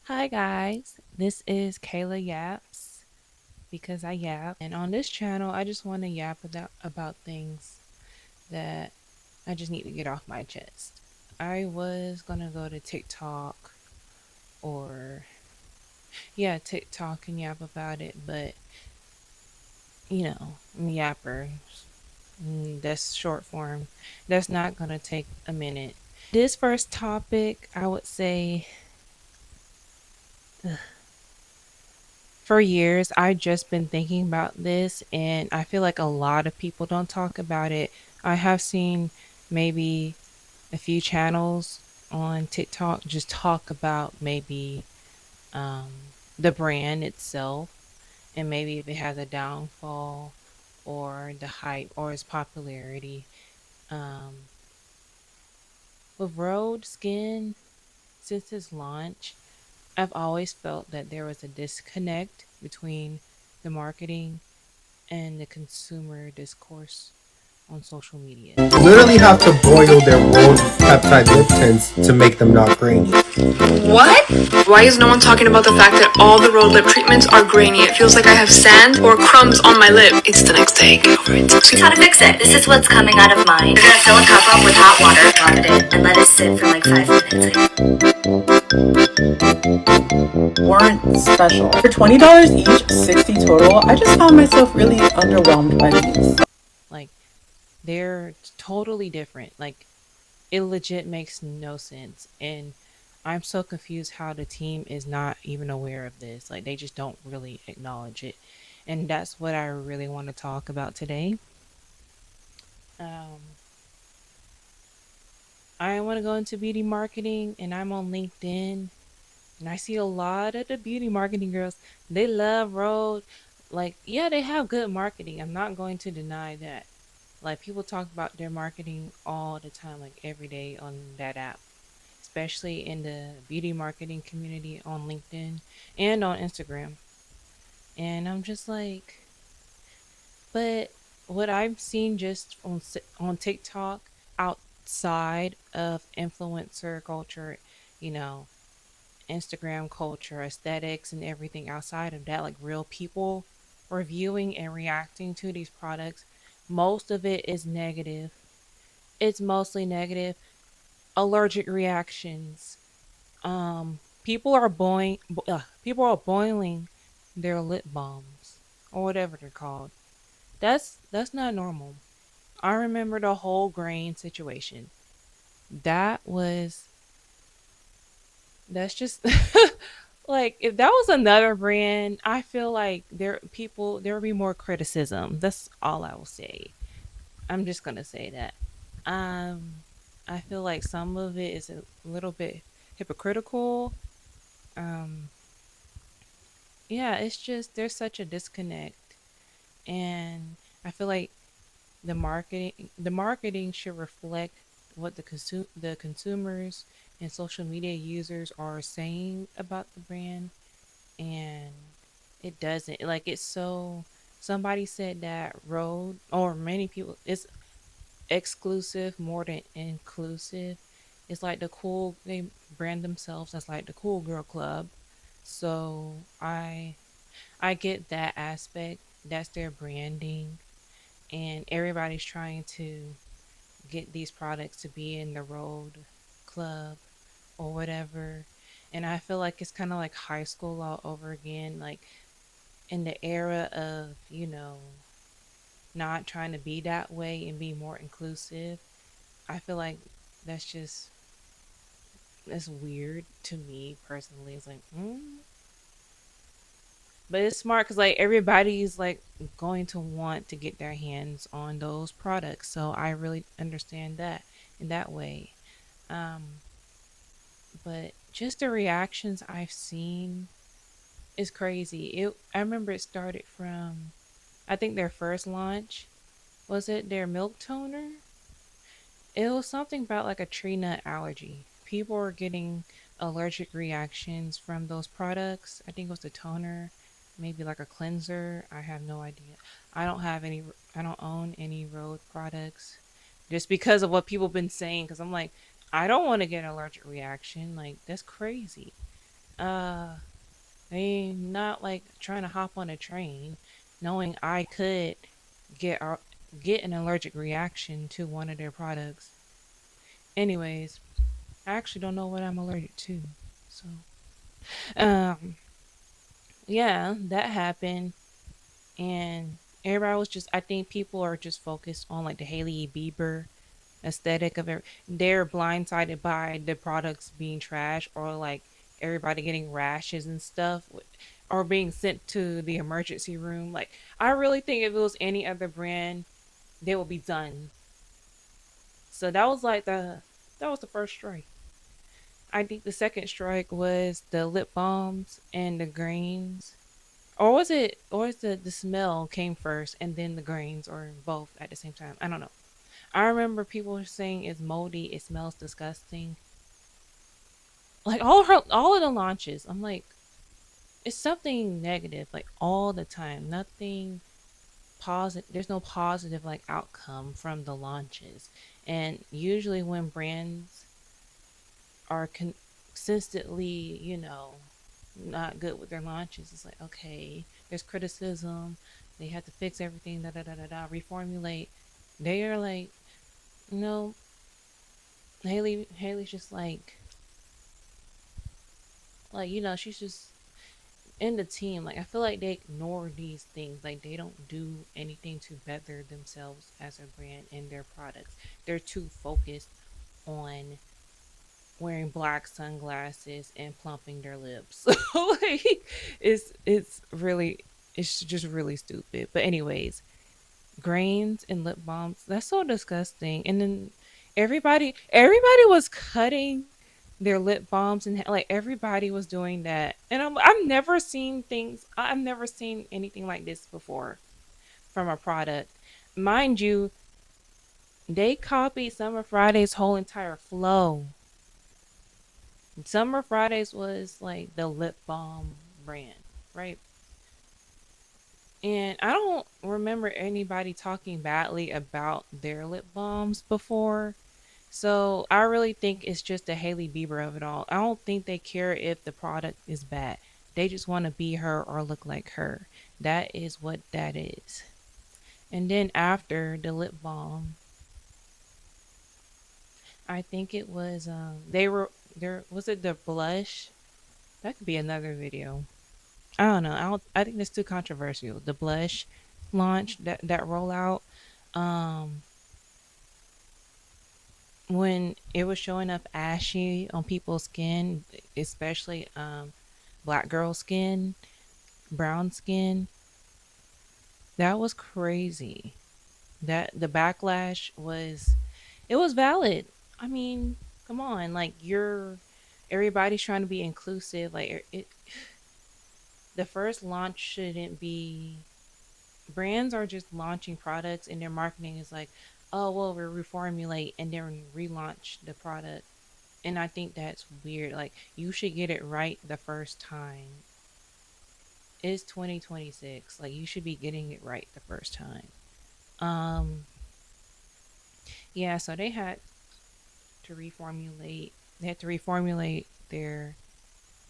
Hi guys, this is Kayla Yaps because I yap, and on this channel, I just want to yap about things that I just need to get off my chest. I was gonna go to TikTok or TikTok and yap about it, but I'm a yapper. That's short form. That's not gonna take a minute. This first topic, I would say, for years, I've just been thinking about this, and I feel like a lot of people don't talk about it. I have seen maybe a few channels on TikTok just talk about maybe um, the brand itself, and maybe if it has a downfall or the hype or its popularity. Um, with Rhode Skin, since its launch, I've always felt that there was a disconnect between the marketing and the consumer discourse on social media. Literally have to boil their rolled peptide lip tints to make them not grainy. What? Why is no one talking about the fact that all the road lip treatments are grainy? It feels like I have sand or crumbs on my lip. It's the next day. Get over it. Here's how to fix it. This is what's coming out of mine. You're gonna fill a cup up with hot water, drop it in, and let it sit for like 5 minutes. Weren't special. For $20 each, 60 total, I just found myself really underwhelmed by these. Like, they're totally different. Like, it legit makes no sense. And I'm so confused how the team is not even aware of this. Like, they just don't really acknowledge it. And that's what I really want to talk about today. Um, I want to go into beauty marketing, and I'm on LinkedIn. And I see a lot of the beauty marketing girls. They love Rode. Like, yeah, they have good marketing. I'm not going to deny that. Like, people talk about their marketing all the time, like every day on that app, especially in the beauty marketing community on LinkedIn and on Instagram. And I'm just like, but what I've seen just on TikTok outside of influencer culture, you know, Instagram culture, aesthetics, and everything outside of that, like real people reviewing and reacting to these products, most of it is negative. It's mostly negative. Allergic reactions. People are boiling their lip balms or whatever they're called. That's not normal. I remember the whole grain situation. That was that's just like if that was another brand, I feel like there would be more criticism. That's all I will say. I'm just gonna say that. Um, I feel like some of it is a little bit hypocritical. Um, yeah, it's just there's such a disconnect, and I feel like the marketing should reflect what the consumers and social media users are saying about the brand, and it doesn't. Like, it's so somebody said that Road, or many people, it's exclusive more than inclusive. It's like they brand themselves as like the cool girl club. So I get that aspect. That's their branding, and everybody's trying to get these products to be in the road club or whatever. And I feel like it's kind of like high school all over again, like in the era of, not trying to be that way and be more inclusive. I feel like that's just that's weird to me personally. It's like, but it's smart because like everybody's like going to want to get their hands on those products. So I really understand that in that way. Um, but just the reactions I've seen is crazy. I remember it started from, I think their first launch was it their milk toner. It was something about like a tree nut allergy. People were getting allergic reactions from those products. I think it was the toner, maybe like a cleanser. I have no idea. I don't have any, I don't own any Rode products just because of what people been saying. Because I'm like, I don't want to get an allergic reaction. Like, that's crazy. Uh, I'm not like trying to hop on a train, knowing I could get a, get an allergic reaction to one of their products. Anyways, I actually don't know what I'm allergic to. So, um, yeah, that happened, and everybody was just. I think people are just focused on like the Hailey Bieber aesthetic of it. They're blindsided by the products being trash or like everybody getting rashes and stuff or being sent to the emergency room. Like I really think if it was any other brand, they would be done. So that was the first strike. I think the second strike was the lip balms and the grains. Or was it or is the smell came first and then the grains or both at the same time? I don't know. I remember people saying it's moldy, it smells disgusting. Like all of the launches, I'm like, it's something negative, like all the time. Nothing positive. There's no positive like outcome from the launches. And usually when brands are consistently, not good with their launches, it's like, okay, there's criticism. They have to fix everything, da da da da da, reformulate. They are like, you know, Haley's just she's just in the team. Like I feel like they ignore these things. Like they don't do anything to better themselves as a brand in their products. They're too focused on wearing black sunglasses and plumping their lips. Like it's just really stupid. But anyways, grains and lip balms, that's so disgusting. And then everybody was cutting their lip balms and like everybody was doing that. And I've never seen anything like this before from a product. Mind you, they copied Summer Friday's whole entire flow. Summer Fridays was like the lip balm brand, right? And I don't remember anybody talking badly about their lip balms before. So I really think it's just the Hailey Bieber of it all. I don't think they care if the product is bad. They just want to be her or look like her. That is what that is. And then after the lip balm, I think it was they were there was it the blush? That could be another video. I don't know. I think that's too controversial. The blush launch, that rollout, um when it was showing up ashy on people's skin, especially black girl skin, brown skin, that was crazy. That the backlash was it was valid. I mean, come on, like you're everybody's trying to be inclusive. Like the first launch shouldn't be brands are just launching products and their marketing is like, oh well, we reformulate and then relaunch the product. And I think that's weird. Like you should get it right the first time. It's 2026. Like you should be getting it right the first time. Um yeah, so to reformulate they had to reformulate their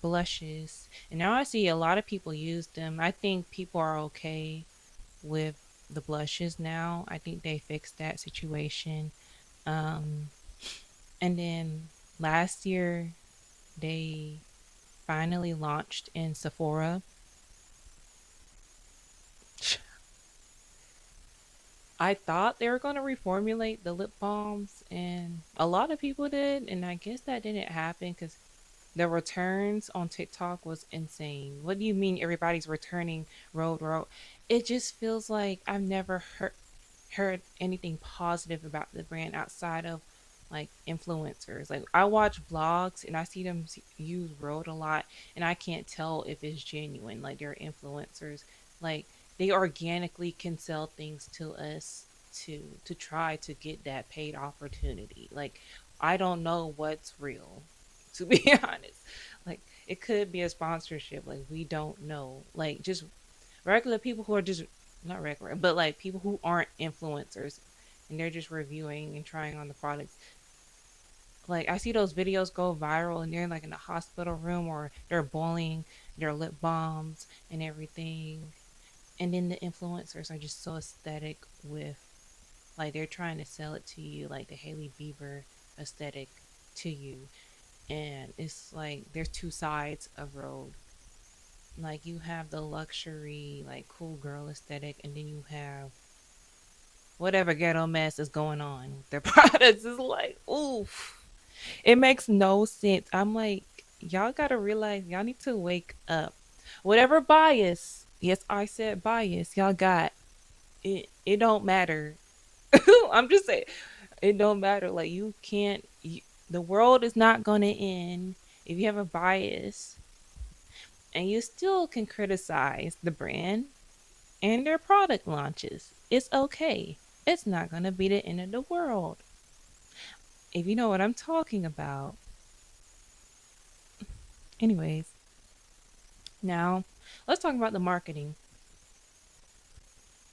blushes. And now I see a lot of people use them. I think people are okay with the blushes now. I think they fixed that situation. Um and then last year they finally launched in Sephora. I thought they were going to reformulate the lip balms, and a lot of people did, and I guess that didn't happen because the returns on TikTok was insane. What do you mean everybody's returning Road? It just feels like I've never heard anything positive about the brand outside of like influencers. Like I watch vlogs and I see them use Road a lot, and I can't tell if it's genuine. Like they're influencers. Like they organically can sell things to us to try to get that paid opportunity. Like I don't know what's real, to be honest. Like it could be a sponsorship. Like we don't know. Like just regular people who are just not regular, but like people who aren't influencers and they're just reviewing and trying on the products. Like I see those videos go viral and they're like in a hospital room or they're boiling their lip balms and everything. And then the influencers are just so aesthetic with like they're trying to sell it to you like the Hailey Bieber aesthetic to you. And it's like there's two sides of road. Like you have the luxury, like cool girl aesthetic, and then you have whatever ghetto mess is going on with their products. Is like, oof. It makes no sense. I'm like, y'all gotta realize y'all need to wake up. Whatever bias, yes, I said bias, y'all got it don't matter. I'm just saying it don't matter. Like you can't the world is not gonna end if you have a bias and you still can criticize the brand and their product launches. It's okay. It's not gonna be the end of the world. If you know what I'm talking about. Anyways, now let's talk about the marketing.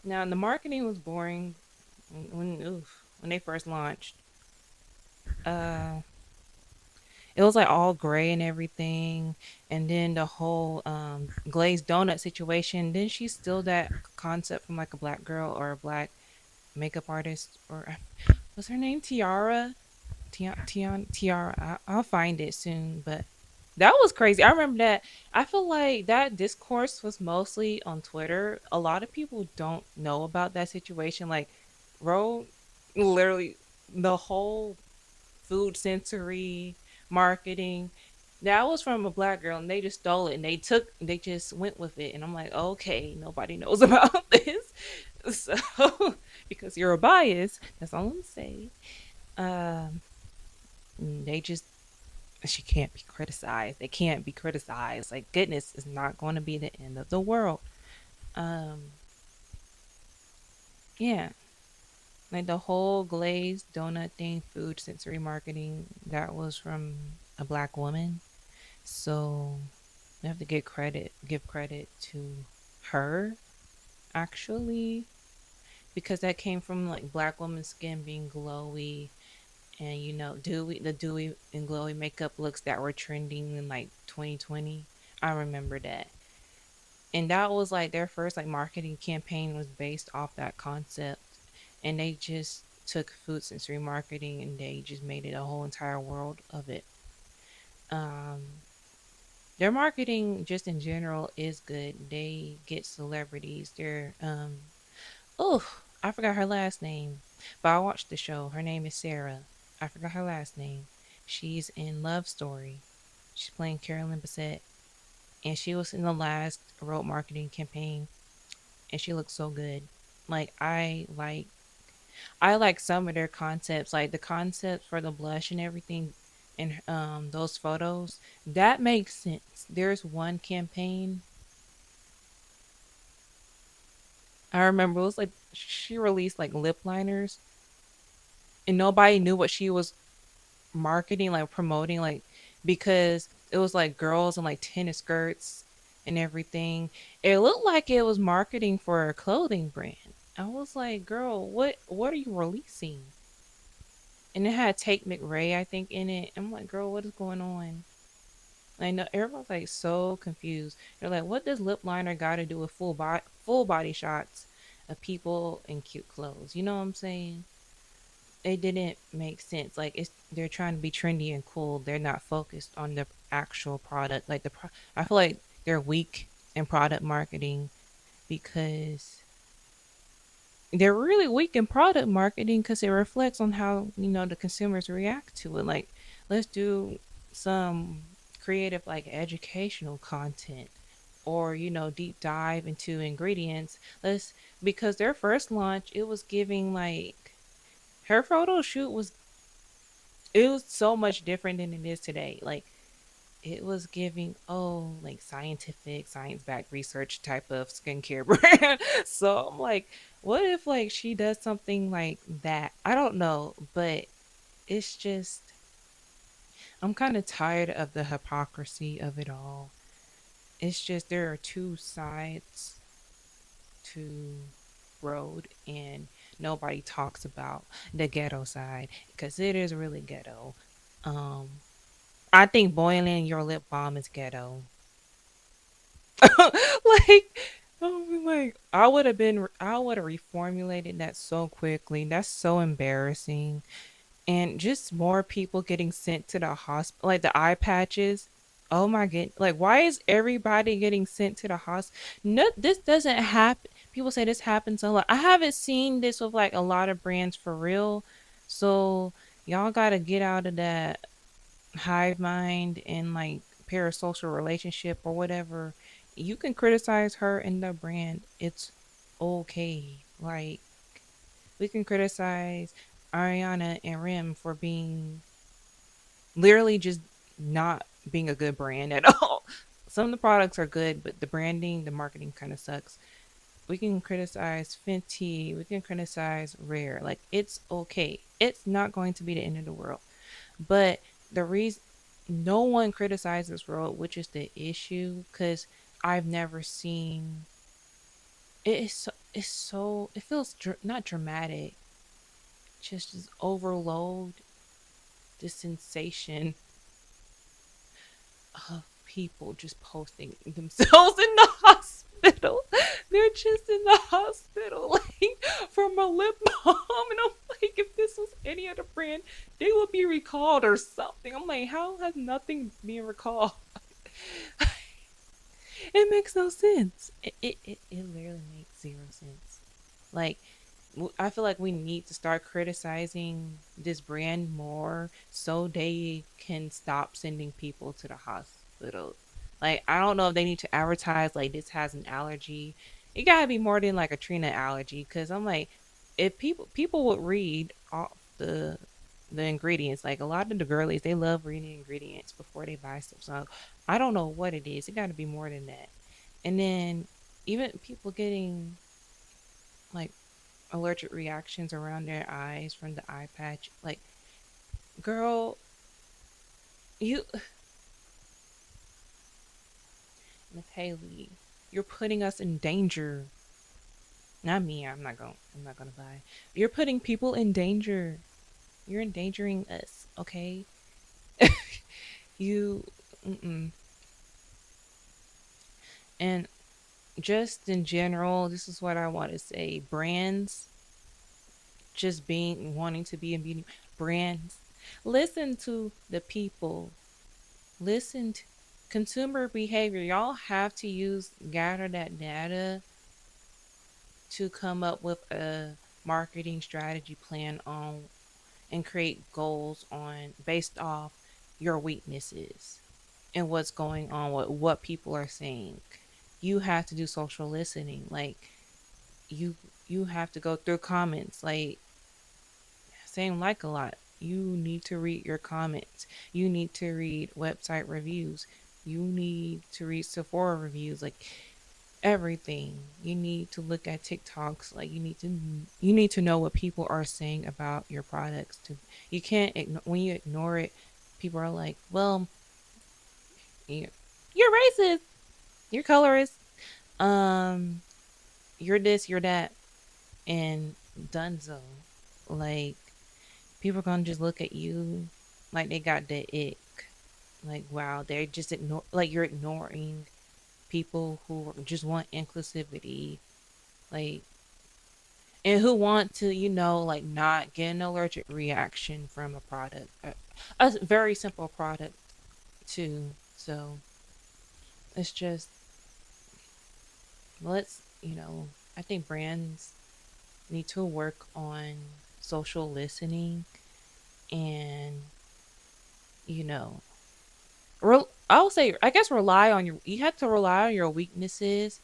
Now the marketing was boring when they first launched. Uh it was like all gray and everything, and then the whole glazed donut situation. Then she steal that concept from like a black girl or a black makeup artist, or was her name Tiara? Tiara. I'll find it soon, but that was crazy. I remember that. I feel like that discourse was mostly on Twitter. A lot of people don't know about that situation. Like, Ro, literally, the whole food sensory marketing that was from a black girl, and they just stole it and they just went with it. And I'm like, okay, nobody knows about this, so because you're a bias. That's all I'm saying. Um, they just she can't be criticized. They can't be criticized. Like goodness is not going to be the end of the world. Um, yeah, like the whole glazed donut thing, food sensory marketing, that was from a black woman. So we have to give credit to her actually, because that came from like black woman's skin being glowy and dewy and glowy makeup looks that were trending in like 2020. I remember that. And that was like their first like marketing campaign was based off that concept. And they just took food sensory marketing and they just made it a whole entire world of it. Um their marketing just in general is good. They get celebrities. They're oh, I forgot her last name. But I watched the show. Her name is Sarah. I forgot her last name. She's in Love Story. She's playing Carolyn Bessette. And she was in the last road marketing campaign. And she looks so good. Like I like some of their concepts, like the concepts for the blush and everything and those photos. That makes sense. There's one campaign I remember it was like she released like lip liners and nobody knew what she was marketing, like promoting, like because it was like girls in like tennis skirts and everything. It looked like it was marketing for a clothing brand. I was like, girl, what are you releasing? And it had Take McRae, I think, in it. I'm like, girl, what is going on? I know everyone's like so confused. They're like, what does lip liner got to do with full body shots of people in cute clothes? You know what I'm saying? It didn't make sense. Like they're trying to be trendy and cool. They're not focused on the actual product. Like I feel like they're weak in product marketing because they're really weak in product marketing because it reflects on how the consumers react to it. Like let's do some creative like educational content or deep dive into ingredients. Let's Because their first launch it was giving like her photo shoot was it was so much different than it is today. Like it was giving like scientific science backed research type of skincare brand. So I'm like, what if like she does something like that? I don't know, but it's just I'm kind of tired of the hypocrisy of it all. It's just there are two sides to road and nobody talks about the ghetto side because it is really ghetto. Um, I think boiling your lip balm is ghetto. Like, like I would have reformulated that so quickly. That's so embarrassing. And just more people getting sent to the hospital, like the eye patches. Oh my god! Like, why is everybody getting sent to the hospital? No, this doesn't happen. People say this happens a lot. I haven't seen this with like a lot of brands for real. So y'all gotta get out of that hive mind and like parasocial relationship or whatever. You can criticize her and the brand. It's okay. Like, we can criticize Ariana and Rim for being literally just not being a good brand at all. Some of the products are good, but the branding, the marketing kind of sucks. We can criticize Fenty, we can criticize Rare. Like, it's okay. It's not going to be the end of the world. But the reason no one criticizes Rode, which is the issue, because I've never seen it is so, it's so it feels not dramatic, just this overload, this sensation of people just posting themselves in the hospital. They're just in the hospital, like, from a lip balm. And I'm like, if this was any other brand, they would be recalled or something. I'm like, how has nothing been recalled? It makes no sense. It literally makes zero sense. Like, I feel like we need to start criticizing this brand more so they can stop sending people to the hospital. Like, I don't know if they need to advertise like this has an allergy. It gotta be more than like a Trina allergy. Cause I'm like, if people would read off the ingredients, like a lot of the girlies, they love reading ingredients before they buy stuff. So I don't know what it is. It gotta be more than that. And then even people getting like allergic reactions around their eyes from the eye patch. Like, girl, you, Miss Haley, you're putting us in danger. Not me. I'm not gonna buy. You're putting people in danger. You're endangering us. Okay. You. Mm-mm. And just in general, this is what I want to say. Brands just being wanting to be in beauty brands. Listen to the people. Listen to consumer behavior. Y'all have to gather that data to come up with a marketing strategy plan on and create goals on based off your weaknesses and what's going on with what people are saying. You have to do social listening. Like, you you have to go through comments, like saying like a lot. You need to read your comments. You need to read website reviews. You need to read Sephora reviews, like everything. You need to look at TikToks. Like, you need to know what people are saying about your products. To you can't when you ignore it. People are like, "Well, you- you're racist. You're colorist. Um, you're this. You're that." And dunzo. Like, people are gonna just look at you like they got the ick. Like, wow, they're just like you're ignoring people who just want inclusivity, like, and who want to, like, not get an allergic reaction from a product, a very simple product too. So it's just, let's, I think brands need to work on social listening and, you know, I'll say, I guess, you have to rely on your weaknesses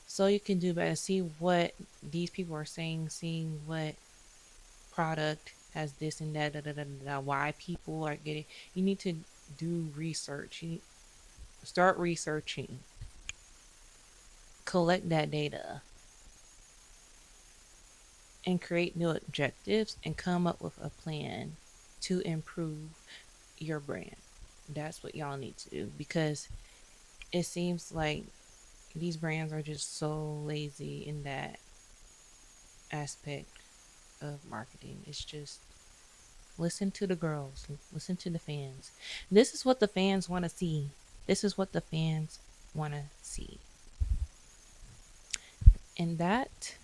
so you can do better. See what these people are saying, seeing what product has this and that, da, da, da, da, da, why people are getting. You need to do research. You start researching, collect that data, and create new objectives and come up with a plan to improve your brand. That's what y'all need to do, because it seems like these brands are just so lazy in that aspect of marketing. It's just Listen to the girls, listen to the fans. This is what the fans want to see. This is what the fans want to see. And that,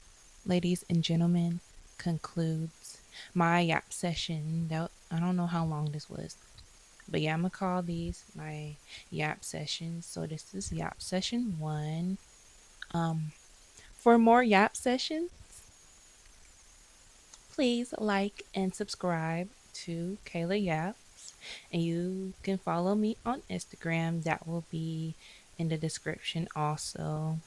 ladies and gentlemen, concludes my yap session. I don't know how long this was, but yeah, I'm gonna call these my yap sessions. So this is yap session 1. For more yap sessions, please like and subscribe to Kayla Yaps, and you can follow me on Instagram. That will be in the description also.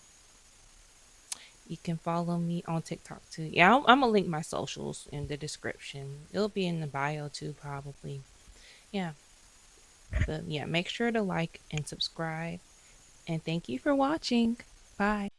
You can follow me on TikTok too. Yeah, I'm gonna link my socials in the description. It'll be in the bio too, probably. Yeah, but yeah, make sure to like and subscribe. And thank you for watching. Bye.